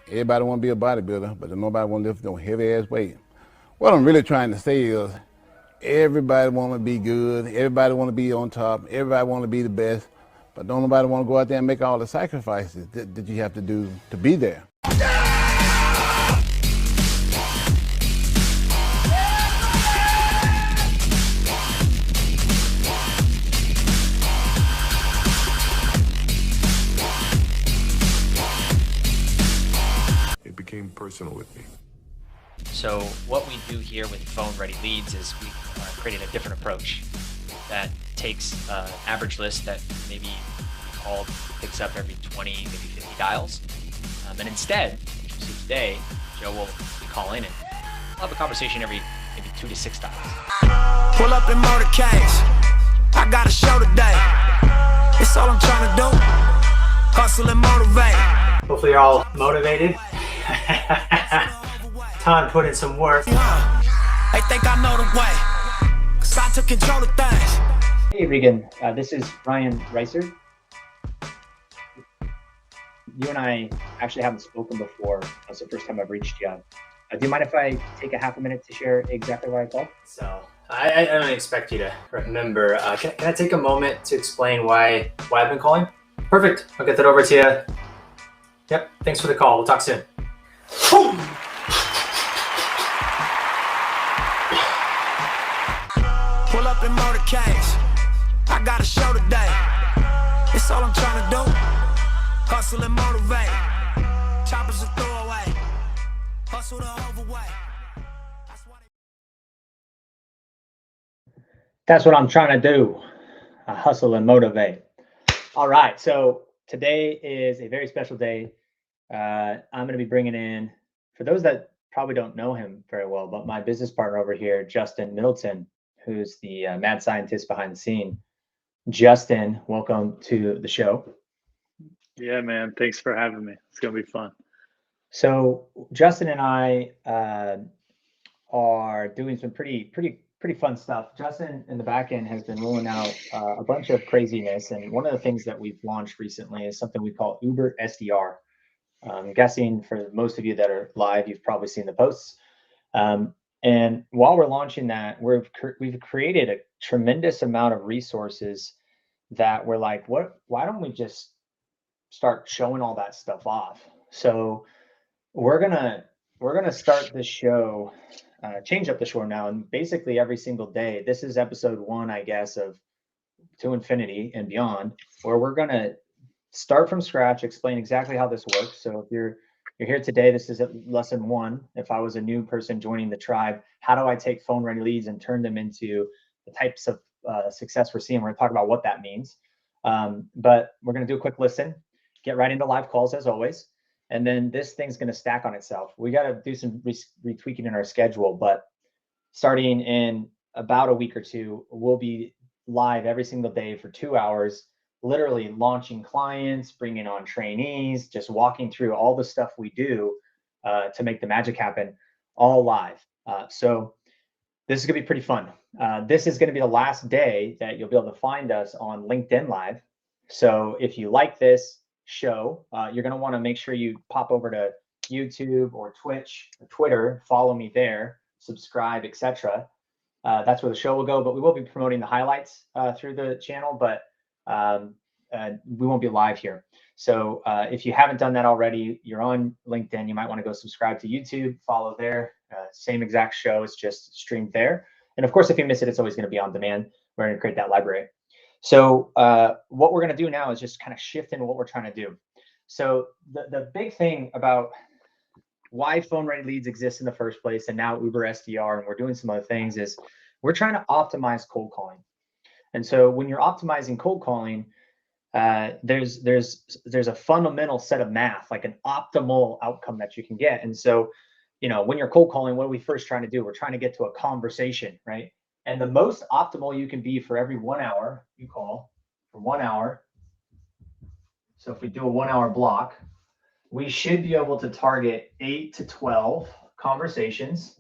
Everybody want to be a bodybuilder, but nobody want to lift no heavy ass weight. What I'm really trying to say is everybody want to be good, everybody want to be on top, everybody want to be the best, but don't nobody want to go out there and make all the sacrifices that you have to do to be there. It became personal with me. So what we do here with phone ready leads is we created a different approach that takes an average list that maybe we called, picks up every 20, maybe 50 dials. And instead, which you'll see today, Joe will be calling and we'll have a conversation every maybe 2 to 6 dials. Pull up in motorcades. I got a show today. It's all I'm trying to do. Hustle and motivate. Hopefully you're all motivated. Time put in some work. They think I know the way, 'cause I took control of things. Hey Regan, this is Ryan Reiser. You and I actually haven't spoken before. That's the first time I've reached you. Do you mind if I take a half a minute to share exactly why I called? So I don't expect you to remember. Can I take a moment to explain why I've been calling? Perfect. I'll get that over to you. Yep. Thanks for the call. We'll talk soon. Pull up in motorcades. I got a show today. It's all I'm trying to do. Hustle and motivate. Choppers a throwaway. Hustle the overweight. That's what I'm trying to do. Hustle and motivate. All right. So today is a very special day. I'm going to be bringing in, for those that probably don't know him very well, but my business partner over here, Justin Middleton, who's the mad scientist behind the scene. Justin, welcome to the show. Yeah, man. Thanks for having me. It's going to be fun. So Justin and I are doing some pretty fun stuff. Justin in the back end has been rolling out a bunch of craziness. And one of the things that we've launched recently is something we call Uber SDR. I'm guessing for most of you that are live, you've probably seen the posts. And while we're launching that, we've created a tremendous amount of resources that we're like, why don't we just start showing all that stuff off? So we're gonna start this show, change up the show now, and basically every single day. This is episode 1, I guess, of To Infinity and Beyond, where we're gonna start from scratch, explain exactly how this works. So if you're here today, this is lesson 1. If I was a new person joining the tribe, how do I take phone ready leads and turn them into the types of success we're seeing? We're gonna talk about what that means. But we're gonna do a quick listen, get right into live calls as always. And then this thing's going to stack on itself. We got to do some retweaking in our schedule, but starting in about a week or 2, we'll be live every single day for 2 hours, literally launching clients, bringing on trainees, just walking through all the stuff we do to make the magic happen, all live. So this is going to be pretty fun. This is going to be the last day that you'll be able to find us on LinkedIn Live. So if you like this show, you're going to want to make sure you pop over to YouTube or Twitch or Twitter, follow me there, subscribe, etc. That's where the show will go, but we will be promoting the highlights through the channel, but we won't be live here. So if you haven't done that already, you're on LinkedIn, you might want to go subscribe to YouTube, follow there. Same exact show, it's just streamed there. And of course, if you miss it, it's always going to be on demand. We're going to create that library. So what we're going to do now is just kind of shift into what we're trying to do. So the big thing about why phone ready leads exist in the first place, and now Uber SDR, and we're doing some other things, is we're trying to optimize cold calling. And so when you're optimizing cold calling, there's a fundamental set of math, like an optimal outcome that you can get. And so, when you're cold calling, what are we first trying to do? We're trying to get to a conversation, right? And the most optimal you can be for every 1 hour you call, for 1 hour. So if we do a 1 hour block, we should be able to target 8 to 12 conversations.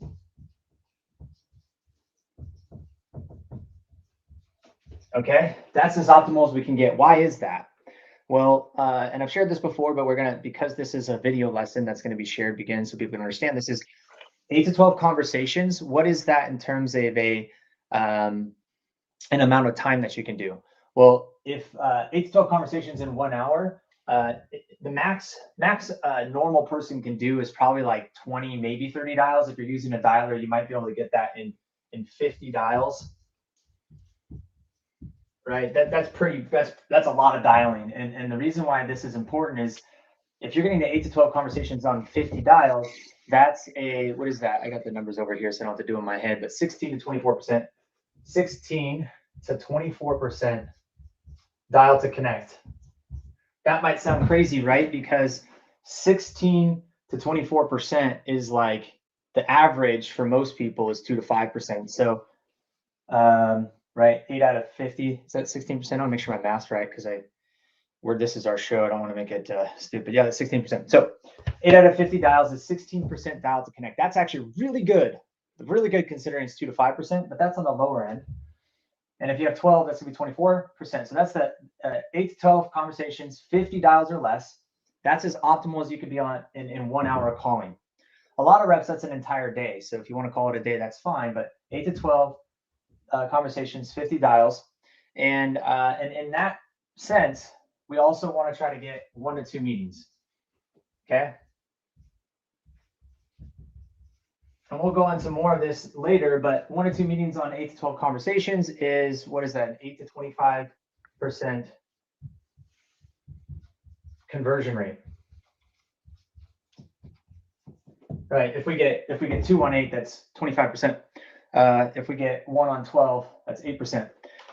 Okay, that's as optimal as we can get. Why is that? Well, and I've shared this before, but because this is a video lesson that's going to be shared again so people can understand, this is 8 to 12 conversations. What is that in terms of an amount of time that you can do? Well, if 8 to 12 conversations in 1 hour, the max normal person can do is probably like 20, maybe 30 dials. If you're using a dialer, you might be able to get that in 50 dials. Right, that's a lot of dialing, and the reason why this is important is if you're getting the 8 to 12 conversations on 50 dials, that's what is that? I got the numbers over here, so I don't have to do it in my head, but 16 to 24%, 16 to 24% dial to connect. That might sound crazy, right? Because 16 to 24% is like the average for most people is 2 to 5%. So, right, 8 out of 50, is that 16%? I want to make sure my math's right because this is our show. I don't want to make it stupid. Yeah, that's 16%. So 8 out of 50 dials is 16% dial to connect. That's actually really good considering it's 2 to 5%, but that's on the lower end. And if you have 12, that's going to be 24%. So that's the 8 to 12 conversations, 50 dials or less. That's as optimal as you could be on in 1 hour of calling. A lot of reps, that's an entire day. So if you want to call it a day, that's fine. But 8 to 12 conversations, 50 dials. And in that sense, we also want to try to get 1 to 2 meetings. Okay. And we'll go into more of this later, but 1 to 2 meetings on 8 to 12 conversations is, what is that? An 8 to 25% conversion rate. Right. If we get 2 on 8, that's 25%. If we get 1 on 12, that's 8%.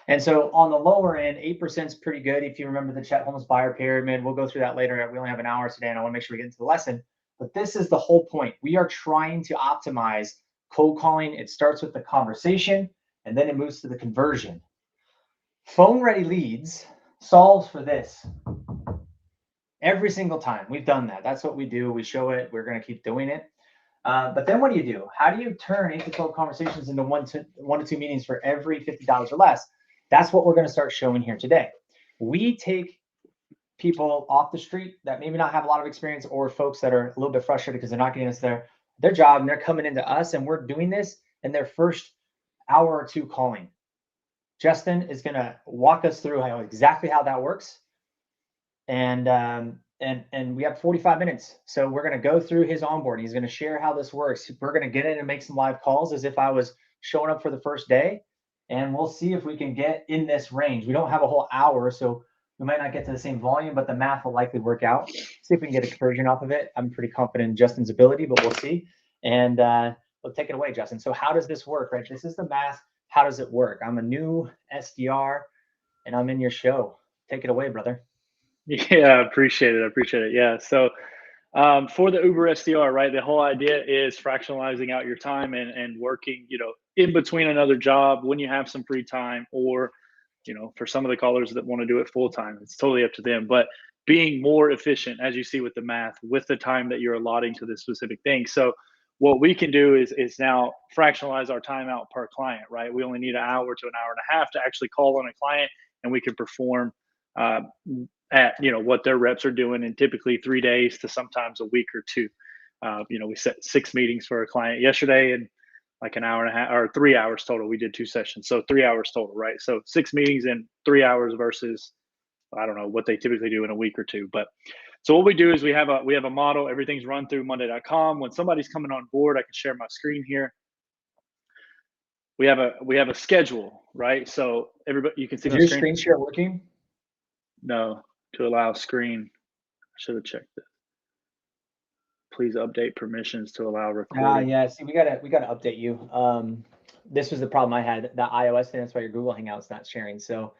And so on the lower end, 8% is pretty good. If you remember the Chet Holmes buyer pyramid, we'll go through that later. We only have an hour today, and I want to make sure we get into the lesson. But this is the whole point. We are trying to optimize cold calling. It starts with the conversation, and then it moves to the conversion. Phone ready leads solves for this every single time. We've done that. That's what we do. We show it. We're going to keep doing it. But then what do? How do you turn 8 to 12 conversations into 1 to 2 meetings for every $50 or less? That's what we're going to start showing here today. We take people off the street that maybe not have a lot of experience, or folks that are a little bit frustrated because they're not getting us their job, and they're coming into us, and we're doing this in their first hour or two calling. Justin is going to walk us through exactly how that works. And we have 45 minutes. So we're going to go through his onboarding. He's going to share how this works. We're going to get in and make some live calls as if I was showing up for the first day. And we'll see if we can get in this range. We don't have a whole hour, so we might not get to the same volume, but the math will likely work out. See if we can get a conversion off of it. I'm pretty confident in Justin's ability, but we'll see. And we'll take it away, Justin. So how does this work, right? This is the math. How does it work? I'm a new SDR, and I'm in your show. Take it away, brother. Yeah, I appreciate it. Yeah. So for the Uber SDR, right, the whole idea is fractionalizing out your time and working, in between another job when you have some free time, or, for some of the callers that want to do it full time, it's totally up to them. But being more efficient, as you see with the math, with the time that you're allotting to this specific thing. So what we can do is now fractionalize our time out per client, right? We only need an hour to an hour and a half to actually call on a client, and we can perform at what their reps are doing in typically 3 days to sometimes a week or two. We set 6 meetings for a client yesterday, and like an hour and a half or 3 hours total. We did 2 sessions, so 3 hours total, right? So 6 meetings in 3 hours versus, I don't know what they typically do in a week or two. But so what we do is we have a model. Everything's run through Monday.com. When somebody's coming on board, I can share my screen here. We have a schedule, right? So everybody, you can see my screen. Is your screen share working? No, to allow screen. I should have checked this. Please update permissions to allow recording. Yeah. See, we gotta update you. This was the problem I had. The iOS thing. That's why your Google Hangout's not sharing. So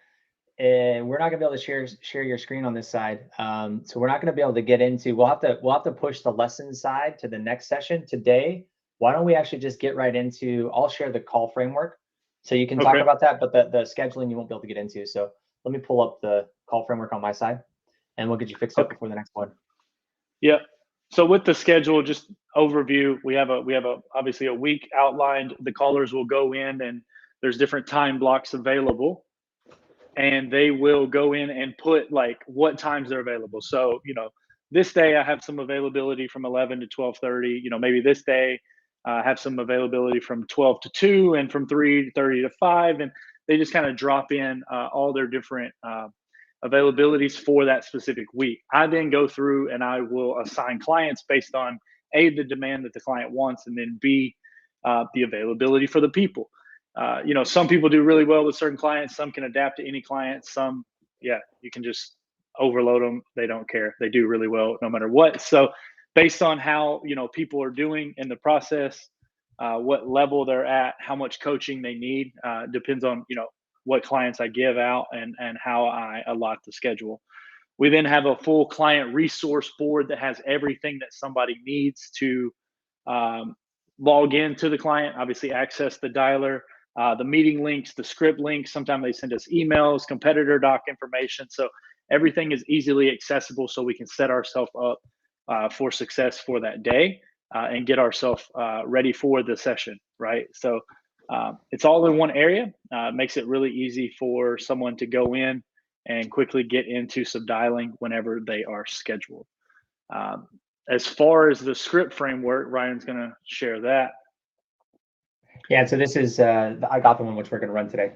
we're not gonna be able to share your screen on this side. So we're not gonna be able to get into. We'll have to push the lesson side to the next session today. Why don't we actually just get right into? I'll share the call framework, so you can talk about that. But the scheduling you won't be able to get into. So let me pull up the call framework on my side, and we'll get you fixed up before the next one. Yeah. So with the schedule, just overview, we have obviously a week outlined. The callers will go in, and there's different time blocks available. and they will go in and put like what times they're available. So, this day I have some availability from 11 to 12:30. Maybe this day I have some availability from 12 to 2 and from 3:30 to 5. And they just kind of drop in all their different availabilities for that specific week. I then go through and I will assign clients based on A, the demand that the client wants, and then B, the availability for the people. Some people do really well with certain clients. Some can adapt to any client. Some, you can just overload them. They don't care. They do really well no matter what. So based on how, people are doing in the process, what level they're at, how much coaching they need, depends on, what clients I give out and how I allot the schedule. We then have a full client resource board that has everything that somebody needs to log into the client, obviously access the dialer, the meeting links, the script links. Sometimes they send us emails, competitor doc information. So everything is easily accessible so we can set ourselves up for success for that day and get ourselves ready for the session, right? So it's all in one area. Makes it really easy for someone to go in and quickly get into some dialing whenever they are scheduled. As far as the script framework, Ryan's going to share that. Yeah, so this is, I got the one which we're going to run today.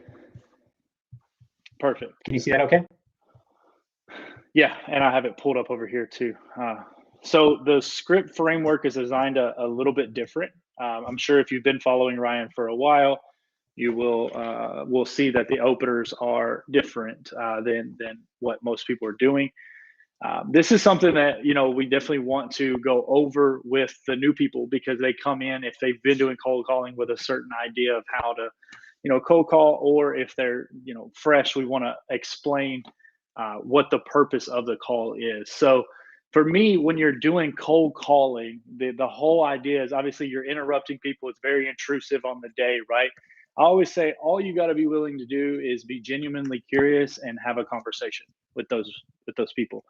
Perfect. Can you see that okay? Yeah, and I have it pulled up over here too. So the script framework is designed a little bit different. I'm sure if you've been following Ryan for a while, you will see that the openers are different than what most people are doing. This is something that we definitely want to go over with the new people, because they come in if they've been doing cold calling with a certain idea of how to cold call, or if they're fresh, we want to explain what the purpose of the call is. So for me, when you're doing cold calling, the whole idea is obviously you're interrupting people. It's very intrusive on the day, right? I always say all you got to be willing to do is be genuinely curious and have a conversation with those people.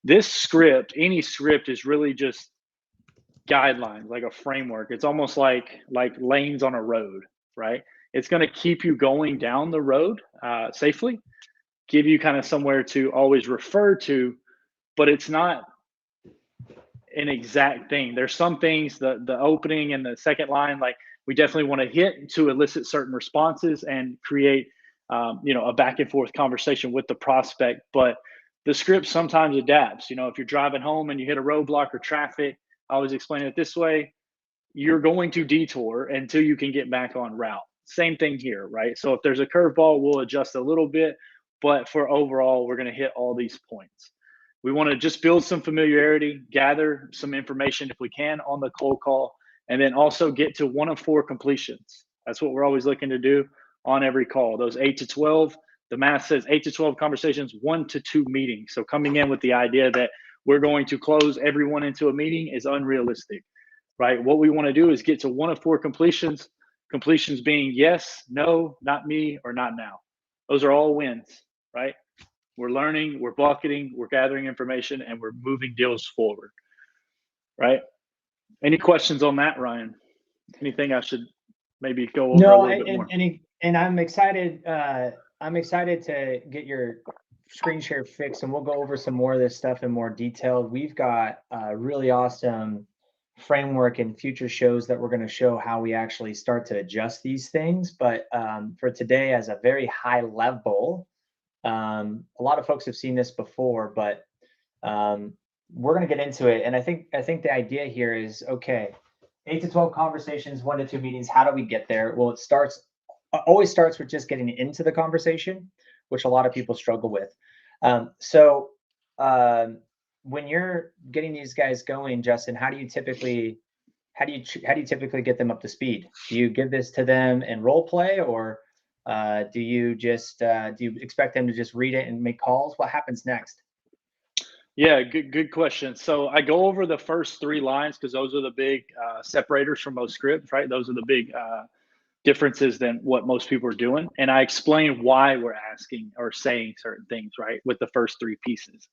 This script, any script, is really just guidelines, like a framework. It's almost like lanes on a road, right? It's going to keep you going down the road safely, give you kind of somewhere to always refer to, but it's not an exact thing. There's some things, the opening and the second line, like we definitely want to hit to elicit certain responses and create a back and forth conversation with the prospect. But the script sometimes adapts. If you're driving home and you hit a roadblock or traffic, I always explain it this way: you're going to detour until you can get back on route. Same thing here, right? So if there's a curveball, we'll adjust a little bit, but for overall, we're going to hit all these points. We want to just build some familiarity, gather some information if we can on the cold call, and then also get to 1 of 4 completions. That's what we're always looking to do on every call. Those 8 to 12, the math says 8 to 12 conversations, 1 to 2 meetings. So coming in with the idea that we're going to close everyone into a meeting is unrealistic, right? What we want to do is get to 1 of 4 completions, completions being yes, no, not me, or not now. Those are all wins, right? We're learning, we're bucketing, we're gathering information, and we're moving deals forward, right? Any questions on that, Ryan? Anything I should maybe go over a little bit more? And I'm excited. I'm excited to get your screen share fixed, and we'll go over some more of this stuff in more detail. We've got a really awesome framework in future shows that we're going to show how we actually start to adjust these things. But for today, as a very high level, a lot of folks have seen this before, but we're going to get into it. And I think the idea here is, okay, 8 to 12 conversations, 1 to 2 meetings. How do we get there? Well, it always starts with just getting into the conversation, which a lot of people struggle with. So when you're getting these guys going, Justin, how do you typically get them up to speed? Do you give this to them in role play, or do you expect them to just read it and make calls? What happens next? Yeah, good question. So I go over the first 3 lines because those are the big separators from most scripts, right? Those are the big differences than what most people are doing. And I explain why we're asking or saying certain things, right, with the first 3 pieces.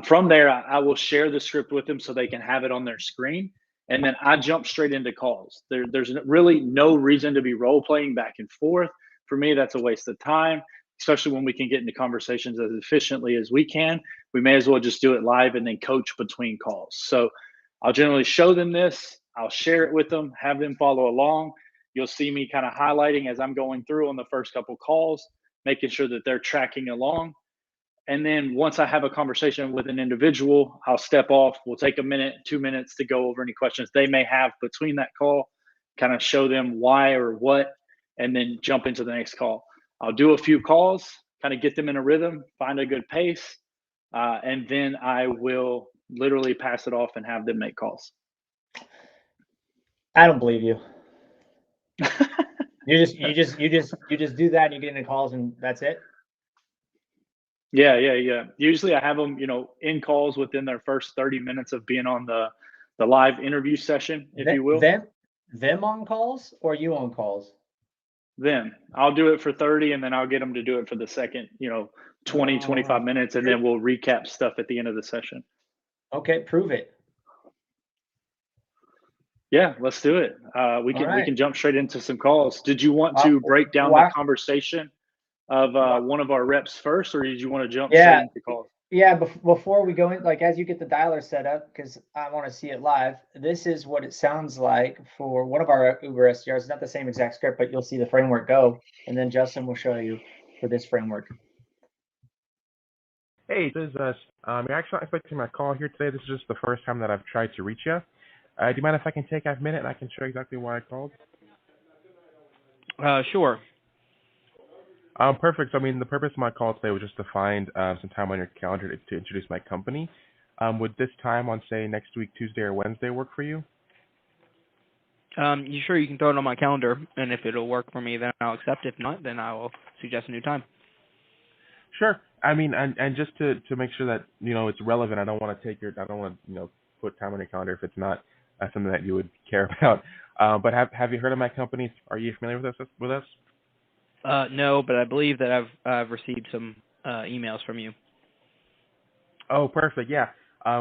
From there, I will share the script with them so they can have it on their screen. And then I jump straight into calls. There's really no reason to be role playing back and forth. For me, that's a waste of time, especially when we can get into conversations as efficiently as we can, we may as well just do it live and then coach between calls. So I'll generally show them this. I'll share it with them, have them follow along. You'll see me kind of highlighting as I'm going through on the first couple calls, making sure that they're tracking along. And then once I have a conversation with an individual, I'll step off. We'll take a minute, 2 minutes to go over any questions they may have between that call, kind of show them why or what, and then jump into the next call. I'll do a few calls, kind of get them in a rhythm, find a good pace, and then I will literally pass it off and have them make calls. I don't believe you. You just do that and you get into calls and that's it. Yeah. Usually I have them, in calls within their first 30 minutes of being on the live interview session, if you will. Them on calls or you on calls? Them. I'll do it for 30 and then I'll get them to do it for the second, 20, 25 minutes, and then we'll recap stuff at the end of the session. Okay, prove it. Yeah, let's do it. We can jump straight into some calls. Did you want to break down the conversation of one of our reps first, or did you want to jump straight into calls? Yeah, before we go in, like as you get the dialer set up, because I want to see it live, this is what it sounds like for one of our Uber SDRs. It's not the same exact script, but you'll see the framework go, and then Justin will show you for this framework. Hey, this is you're actually not expecting my call here today. This is just the first time that I've tried to reach you. Do you mind if I can take a minute and I can show exactly why I called? Sure. Perfect. So, the purpose of my call today was just to find some time on your calendar to introduce my company. Would this time on, say, next week, Tuesday or Wednesday, work for you? You sure you can throw it on my calendar, and if it'll work for me, then I'll accept. If not, then I will suggest a new time. Sure. And just to make sure that, it's relevant, I don't want to put time on your calendar if it's not something that you would care about. But have you heard of my company? Are you familiar with us? No, but I believe that I've received some emails from you. Oh, perfect. Yeah.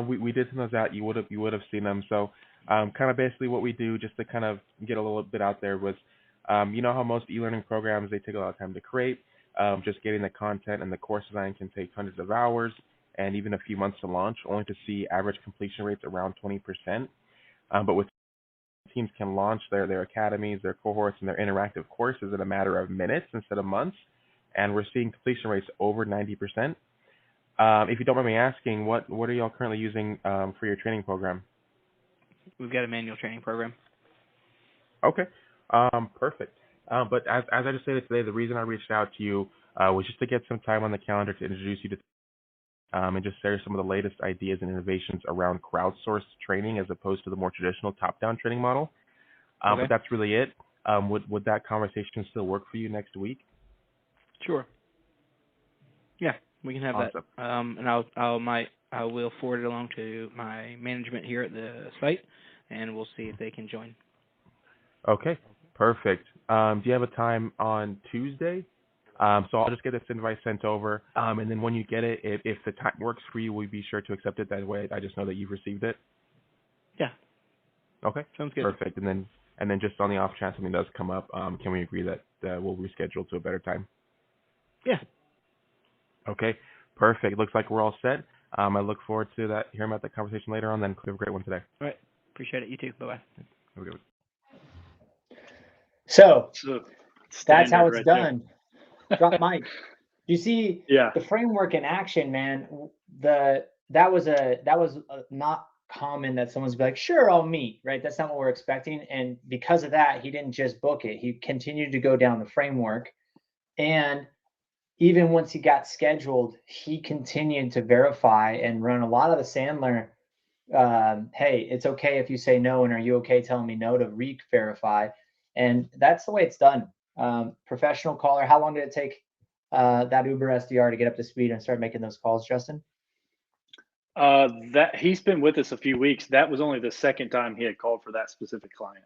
We did send those out. You would have seen them. So kind of basically what we do, just to kind of get a little bit out there, was you know how most e-learning programs, they take a lot of time to create. Just getting the content and the course design can take hundreds of hours and even a few months to launch, only to see average completion rates around 20%. But with teams can launch their academies, their cohorts, and their interactive courses in a matter of minutes instead of months, and we're seeing completion rates over 90%. If you don't mind me asking, what are y'all currently using for your training program? We've got a manual training program. Okay, perfect. But as I just stated today, the reason I reached out to you was just to get some time on the calendar to introduce you to and just share some of the latest ideas and innovations around crowdsourced training as opposed to the more traditional top-down training model. Okay. But that's really it. Would that conversation still work for you next week? Sure. Yeah, we can have awesome. that. And I will forward it along to my management here at the site, and we'll see if they can join. Okay, perfect. Do you have a time on Tuesday? So I'll just get this invite sent over, and then when you get it, if the time works for you, we'll be sure to accept it. That way, I just know that you've received it. Yeah. Okay. Sounds good. Perfect. And then just on the off chance something does come up, can we agree that we'll reschedule to a better time? Yeah. Okay. Perfect. Looks like we're all set. I look forward to hearing about that conversation later on. Then have a great one today. All right. Appreciate it. You too. Bye bye. Have a good one. So that's how it's right done. Drop mic. You see Yeah. the framework in action, man. That was not common that someone's be like, sure, I'll meet, right? That's not what we're expecting. And because of that, he didn't just book it. He continued to go down the framework. And even once he got scheduled, he continued to verify and run a lot of the Sandler. Hey, it's okay if you say no, and are you okay telling me no, to re-verify? And that's the way it's done. Professional caller. How long did it take that Uber SDR to get up to speed and start making those calls, Justin? That he's been with us a few weeks. That was only the second time he had called for that specific client.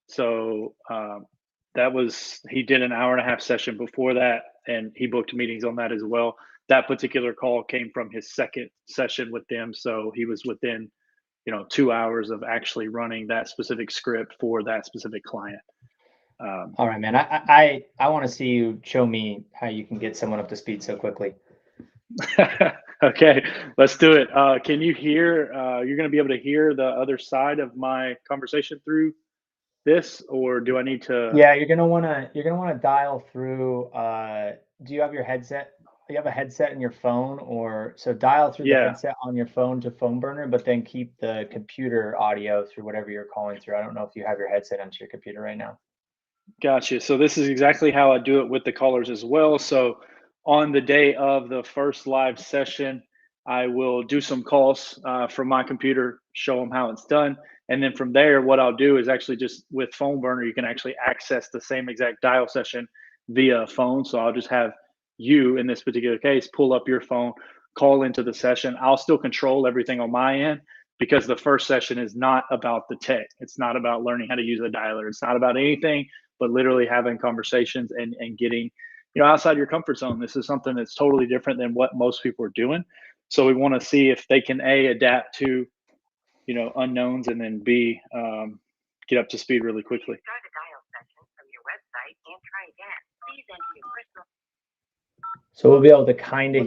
So he did an hour and a half session before that, and he booked meetings on that as well. That particular call came from his second session with them, so he was within 2 hours of actually running that specific script for that specific client. All right, man. I want to see you show me how you can get someone up to speed so quickly. Okay, let's do it. Can you hear? You're going to be able to hear the other side of my conversation through this, or do I need to? Yeah, you're gonna wanna dial through. Do you have your headset? Do you have a headset in your phone, or so dial through the Yeah, headset on your phone to phone burner, but then keep the computer audio through whatever you're calling through. I don't know if you have your headset onto your computer right now. gotcha. So this is exactly how I do it with the callers as well. So on the day of the first live session, I will do some calls from my computer, show them how it's done. And then from there, what I'll do is actually just with phone burner, you can actually access the same exact dial session via phone. So I'll just have you in this particular case, pull up your phone, call into the session. I'll still control everything on my end because the first session is not about the tech. It's not about learning how to use a dialer. It's not about anything but literally having conversations and getting, outside your comfort zone. This is something that's totally different than what most people are doing. So we want to see if they can adapt to, unknowns, and then B, get up to speed really quickly. Start a dial session from your website and try again. Please enter your personal. So we'll be able to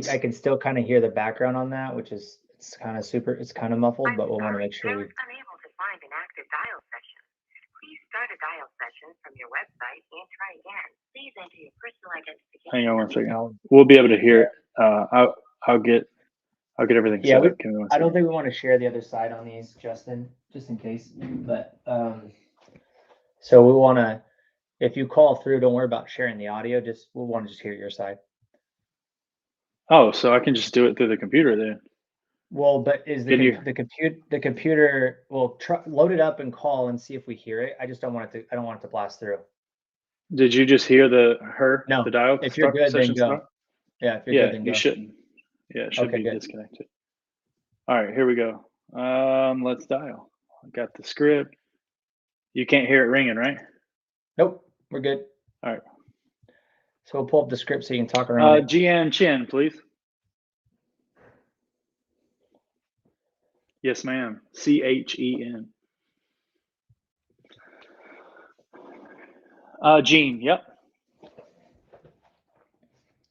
I can still kind of hear the background on that, which is it's kind of muffled, but we'll want to make sure I was unable to find an active dial session. Please start a dial session from your website and try again. Please enter your personal identification. Hang on one second. We'll be able to hear it. I'll get everything set up. I don't think we want to share the other side on these, Justin, just in case. But so we want to, if you call through, don't worry about sharing the audio. We'll want to just hear your side. Oh, so I can just do it through the computer then. Well, but is the computer? We'll load it up and call and see if we hear it. I don't want it to blast through. Did you just hear the dial? If you're good, then go. Start? Yeah, if you're good, then go. You shouldn't. Yeah, it should be good. Disconnected. All right, here we go. Let's dial. I got the script. You can't hear it ringing, right? Nope, we're good. All right. So we'll pull up the script so you can talk around it. GN Chin, please. Yes, ma'am. CHEN. Gene, yep.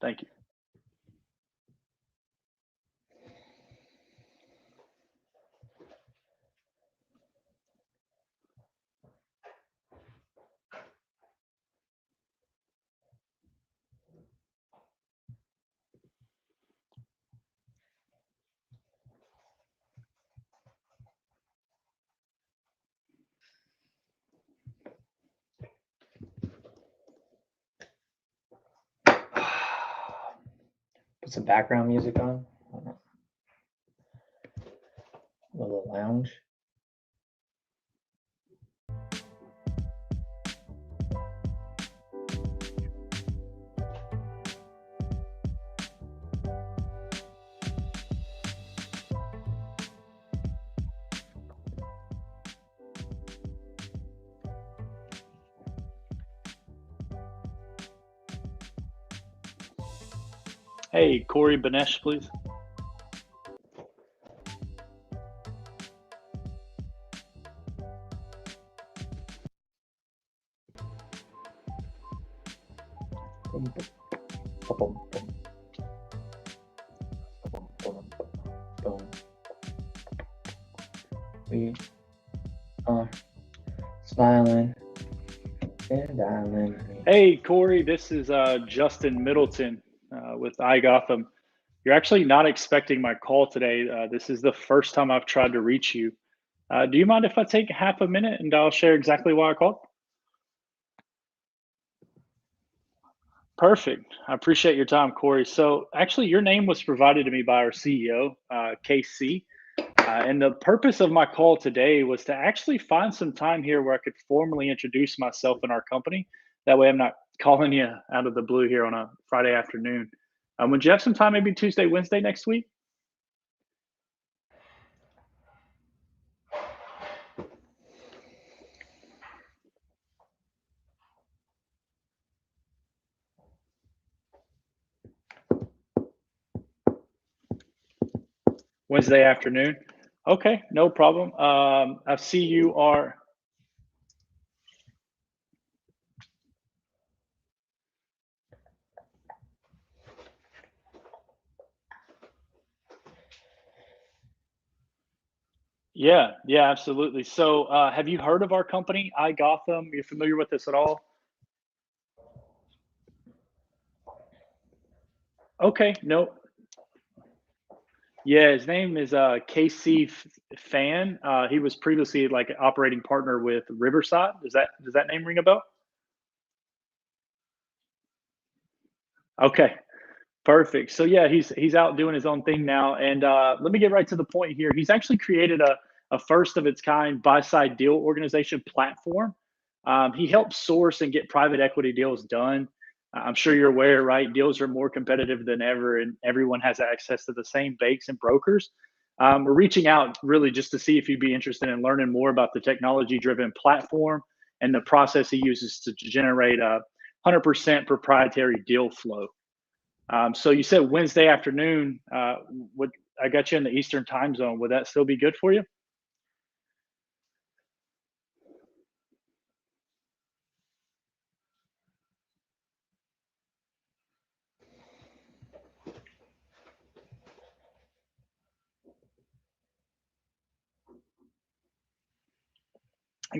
Thank you. Put some background music on. A little lounge. Hey, Corey Banesh, please. We are smiling and dialing. Hey, Corey, this is Justin Middleton with iGotham. You're actually not expecting my call today. This is the first time I've tried to reach you. Do you mind if I take half a minute and I'll share exactly why I called? Perfect. I appreciate your time, Corey. So actually, your name was provided to me by our CEO, KC. And the purpose of my call today was to actually find some time here where I could formally introduce myself and our company. That way I'm not calling you out of the blue here on a Friday afternoon. Would you have some time maybe Tuesday, Wednesday next week? Wednesday afternoon? Okay, no problem. I see you are. Yeah, yeah, absolutely. So, have you heard of our company, iGotham? You're familiar with this at all? Okay, no. Yeah, his name is KC Fan. He was previously like an operating partner with Riverside. Does that name ring a bell? Okay, perfect. So yeah, he's out doing his own thing now. And let me get right to the point here. He's actually created a first of its kind buy side deal organization platform. He helps source and get private equity deals done. I'm sure you're aware, right? Deals are more competitive than ever, and everyone has access to the same banks and brokers. We're reaching out really just to see if you'd be interested in learning more about the technology driven platform and the process he uses to generate a 100% proprietary deal flow. So you said Wednesday afternoon. Would I got you in the Eastern time zone? Would that still be good for you?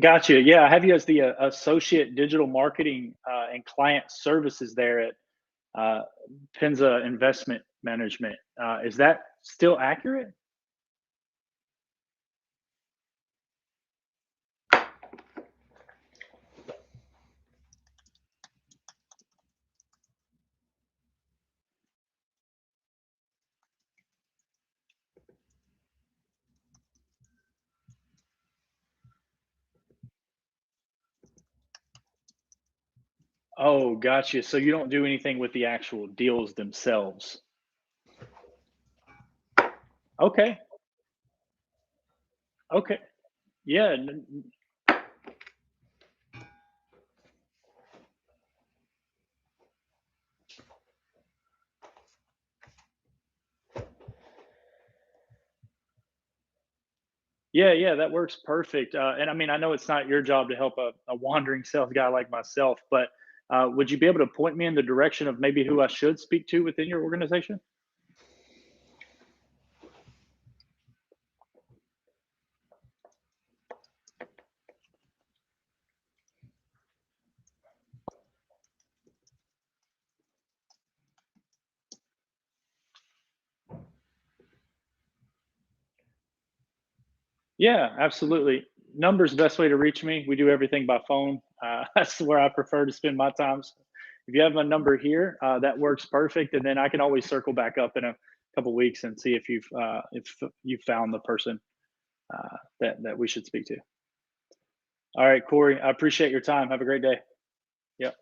Gotcha. Yeah, I have you as the associate digital marketing and client services there at uh, Penza Investment Management. Is that still accurate? Oh, gotcha. So you don't do anything with the actual deals themselves. Okay. Okay. Yeah. Yeah, yeah, that works perfect. And I mean, I know it's not your job to help a wandering sales guy like myself, but would you be able to point me in the direction of maybe who I should speak to within your organization? Yeah, absolutely. Number's the best way to reach me. We do everything by phone. That's where I prefer to spend my time. So if you have my number here, that works perfect. And then I can always circle back up in a couple weeks and see if you found the person that we should speak to. All right, Corey. I appreciate your time. Have a great day. Yep.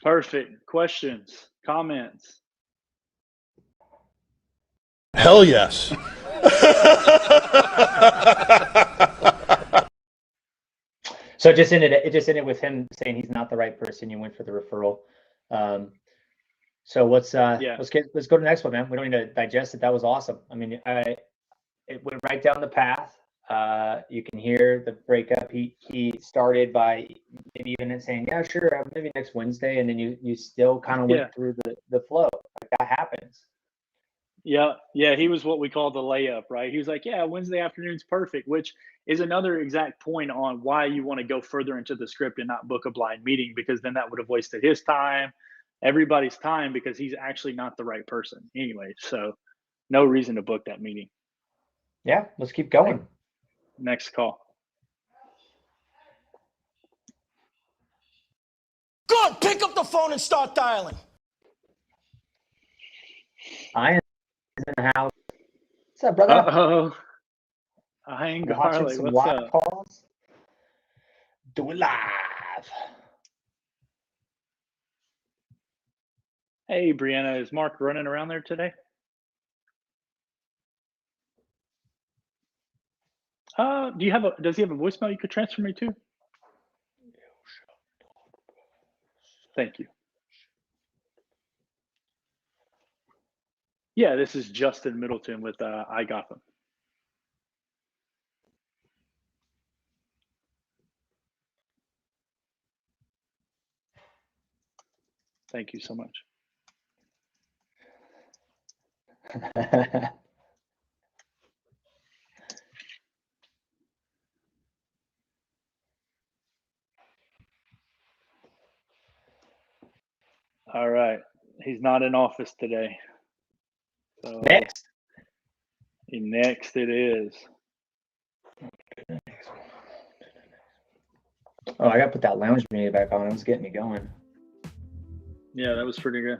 Perfect. Questions, comments? Hell yes. So it just ended with him saying he's not the right person. You went for the referral. So let's Yeah. let's go to the next one, man. We don't need to digest it. That was awesome. I mean, it went right down the path. You can hear the breakup. He started by maybe even saying, "Yeah, sure, maybe next Wednesday," and then you still kind of Yeah. went through the flow. Like that happens. Yeah, yeah, he was what we call the layup, right? He was like, "Yeah, Wednesday afternoon's perfect," which is another exact point on why you want to go further into the script and not book a blind meeting, because then that would have wasted his time, everybody's time, because he's actually not the right person anyway. So, no reason to book that meeting. Yeah, let's keep going. Next call. Good, pick up the phone and start dialing. Ian is in the house. What's up, brother? Uh-oh. Ian Watching Garlic, some what's live up? calls. Do it live. Hey, Brianna, is Mark running around there today? Does he have a voicemail you could transfer me to? Thank you. Yeah, this is Justin Middleton with iGotham. Thank you so much. All right. He's not in office today. So Next. Next it is. Oh, I gotta put that lounge music back on. It was getting me going. Yeah, that was pretty good.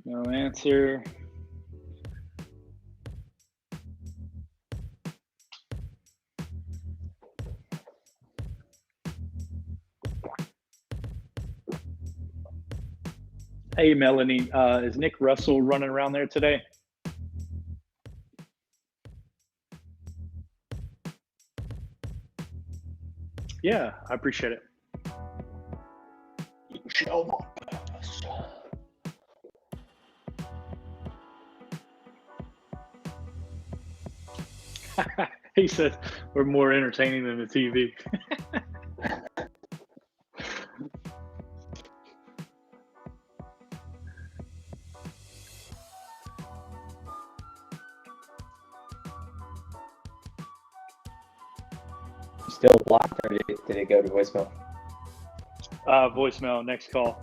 No answer. Hey, Melanie, is Nick Russell running around there today? Yeah, I appreciate it. You shall not pass. He said we're more entertaining than the TV. Still blocked, or did it go to voicemail? Voicemail. Next call.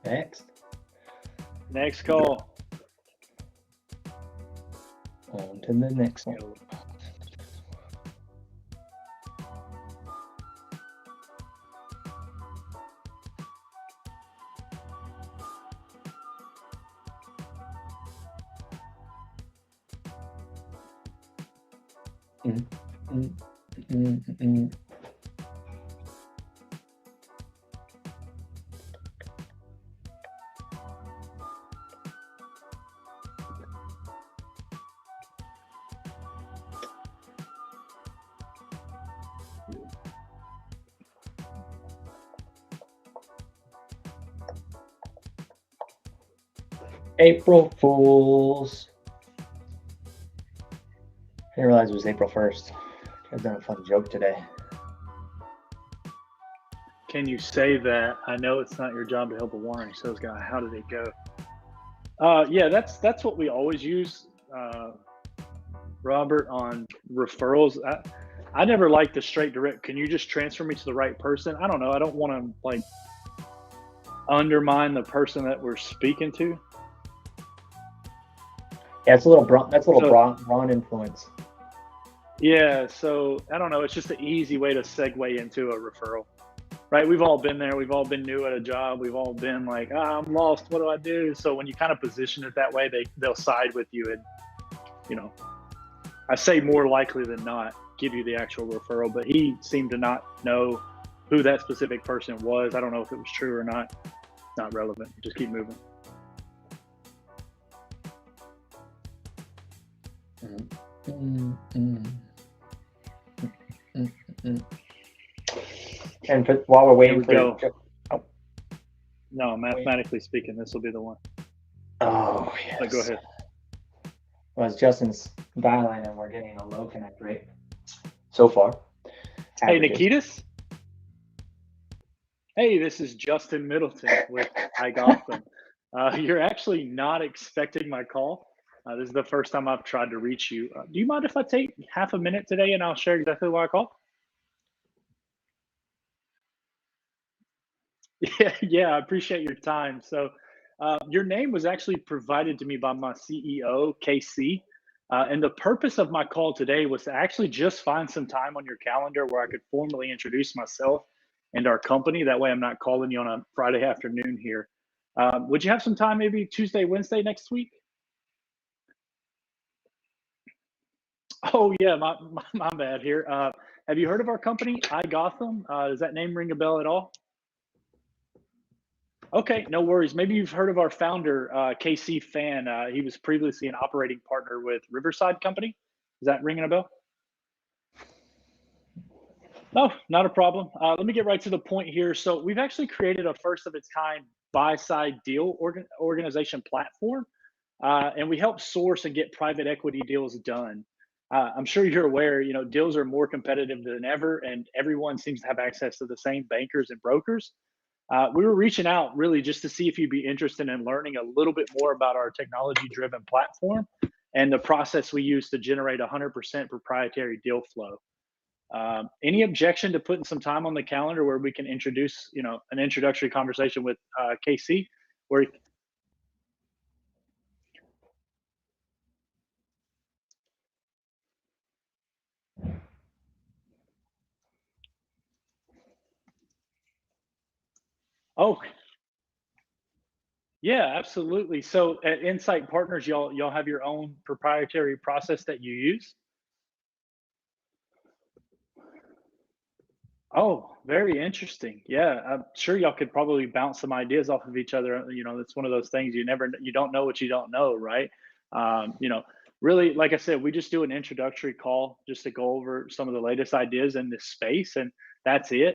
Next call. On to the next one. April Fools. I didn't realize it was April 1st. I've done a fun joke today. Can you say that? I know it's not your job to help a wandering sales guy. How did it go? Yeah, that's what we always use, Robert, on referrals. I never like the straight direct. Can you just transfer me to the right person? I don't know. I don't want to like undermine the person that we're speaking to. Yeah, it's a little Braun influence. Yeah, so I don't know. It's just an easy way to segue into a referral, right? We've all been there. We've all been new at a job. We've all been like, I'm lost. What do I do? So when you kind of position it that way, they'll side with you, and I say more likely than not give you the actual referral. But he seemed to not know who that specific person was. I don't know if it was true or not. Not relevant. Just keep moving. And while we're waiting for no, mathematically speaking, this will be the one. Oh yes. But go ahead. Well, it's Justin's dialing, and we're getting a low connect rate so far. Hey, Nikitas. Hey, this is Justin Middleton with I Gotham. You're actually not expecting my call. This is the first time I've tried to reach you. Do you mind if I take half a minute today and I'll share exactly why I called? Yeah, I appreciate your time. So your name was actually provided to me by my CEO, KC. And the purpose of my call today was to actually just find some time on your calendar where I could formally introduce myself and our company. That way I'm not calling you on a Friday afternoon here. Would you have some time maybe Tuesday, Wednesday next week? Oh yeah, my bad here. Have you heard of our company, iGotham? Does that name ring a bell at all? Okay, no worries. Maybe you've heard of our founder, KC Fan. He was previously an operating partner with Riverside Company. Is that ringing a bell? No, not a problem. Let me get right to the point here. So we've actually created a first of its kind buy-side deal organization platform, and we help source and get private equity deals done. I'm sure you're aware, deals are more competitive than ever, and everyone seems to have access to the same bankers and brokers. We were reaching out really just to see if you'd be interested in learning a little bit more about our technology-driven platform and the process we use to generate 100% proprietary deal flow. Any objection to putting some time on the calendar where we can introduce, an introductory conversation with KC? Where Oh, yeah, absolutely. So at Insight Partners, y'all have your own proprietary process that you use? Oh, very interesting. Yeah, I'm sure y'all could probably bounce some ideas off of each other. It's one of those things you don't know what you don't know, right? Really, like I said, we just do an introductory call just to go over some of the latest ideas in this space, and that's it.